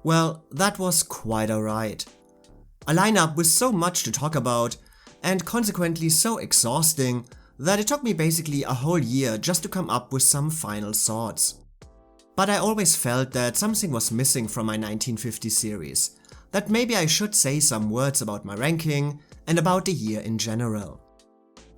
Well, that was quite a ride. A lineup with so much to talk about, and consequently so exhausting that it took me basically a whole year just to come up with some final thoughts. But I always felt that something was missing from my 1950 series, that maybe I should say some words about my ranking and about the year in general.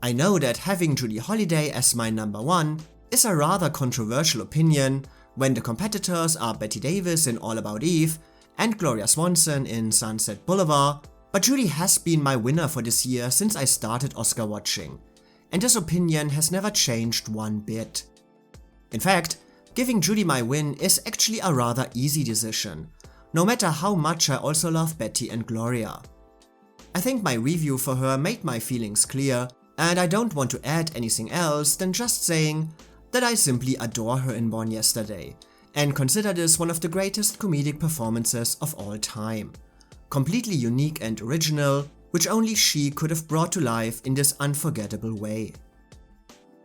I know that having Julie Holliday as my number 1 is a rather controversial opinion when the competitors are Bette Davis in All About Eve and Gloria Swanson in Sunset Boulevard, but Julie has been my winner for this year since I started Oscar watching, and this opinion has never changed one bit. In fact, giving Julie my win is actually a rather easy decision, no matter how much I also love Bette and Gloria. I think my review for her made my feelings clear, and I don't want to add anything else than just saying that I simply adore her in Born Yesterday, and consider this one of the greatest comedic performances of all time. Completely unique and original, which only she could have brought to life in this unforgettable way.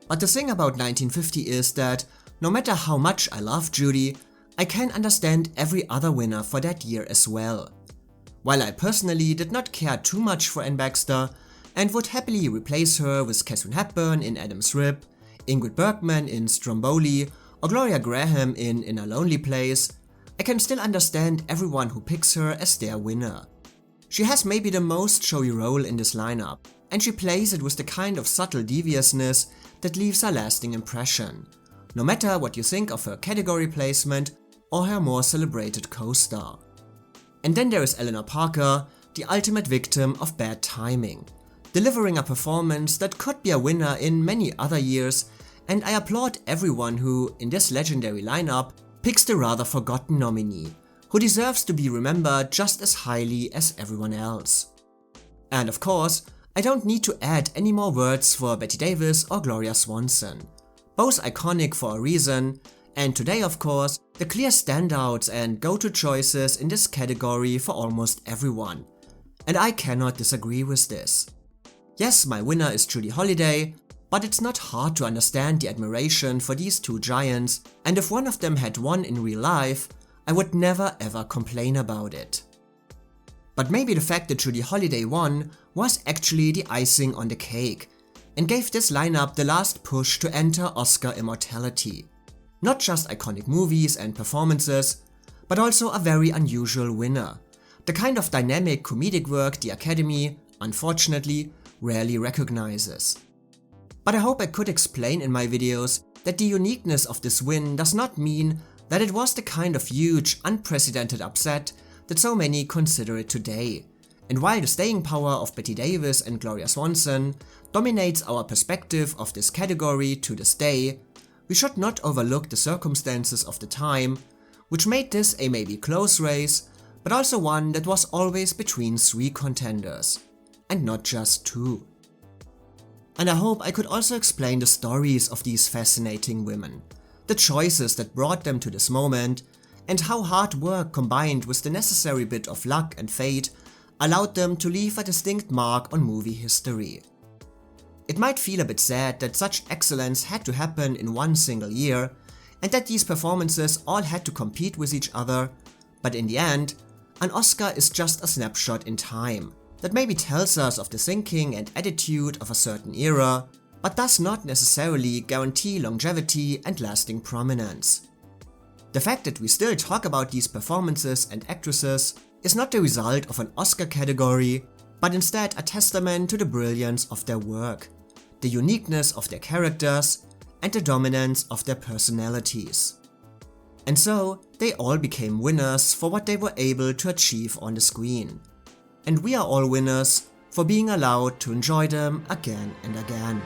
But the thing about 1950 is that, no matter how much I love Judy, I can understand every other winner for that year as well. While I personally did not care too much for Anne Baxter, and would happily replace her with Katharine Hepburn in Adam's Rib, Ingrid Bergman in Stromboli, or Gloria Graham in A Lonely Place, I can still understand everyone who picks her as their winner. She has maybe the most showy role in this lineup, and she plays it with the kind of subtle deviousness that leaves a lasting impression, no matter what you think of her category placement or her more celebrated co-star. And then there is Eleanor Parker, the ultimate victim of bad timing, delivering a performance that could be a winner in many other years, and I applaud everyone who, in this legendary lineup, picks the rather forgotten nominee, who deserves to be remembered just as highly as everyone else. And of course, I don't need to add any more words for Bette Davis or Gloria Swanson, both iconic for a reason, and today of course, the clear standouts and go-to choices in this category for almost everyone, and I cannot disagree with this. Yes, my winner is Julie Holliday, but it's not hard to understand the admiration for these two giants, and if one of them had won in real life, I would never ever complain about it. But maybe the fact that Julie Holliday won was actually the icing on the cake, and gave this lineup the last push to enter Oscar immortality. Not just iconic movies and performances, but also a very unusual winner, the kind of dynamic comedic work the Academy, unfortunately, rarely recognizes. But I hope I could explain in my videos that the uniqueness of this win does not mean that it was the kind of huge, unprecedented upset that so many consider it today. And while the staying power of Bette Davis and Gloria Swanson dominates our perspective of this category to this day, we should not overlook the circumstances of the time, which made this a maybe close race, but also one that was always between 3 contenders, and not just 2. And I hope I could also explain the stories of these fascinating women, the choices that brought them to this moment, and how hard work combined with the necessary bit of luck and fate allowed them to leave a distinct mark on movie history. It might feel a bit sad that such excellence had to happen in one single year, and that these performances all had to compete with each other, but in the end, an Oscar is just a snapshot in time that maybe tells us of the thinking and attitude of a certain era, but does not necessarily guarantee longevity and lasting prominence. The fact that we still talk about these performances and actresses is not the result of an Oscar category, but instead a testament to the brilliance of their work, the uniqueness of their characters, and the dominance of their personalities. And so, they all became winners for what they were able to achieve on the screen. And we are all winners for being allowed to enjoy them again and again.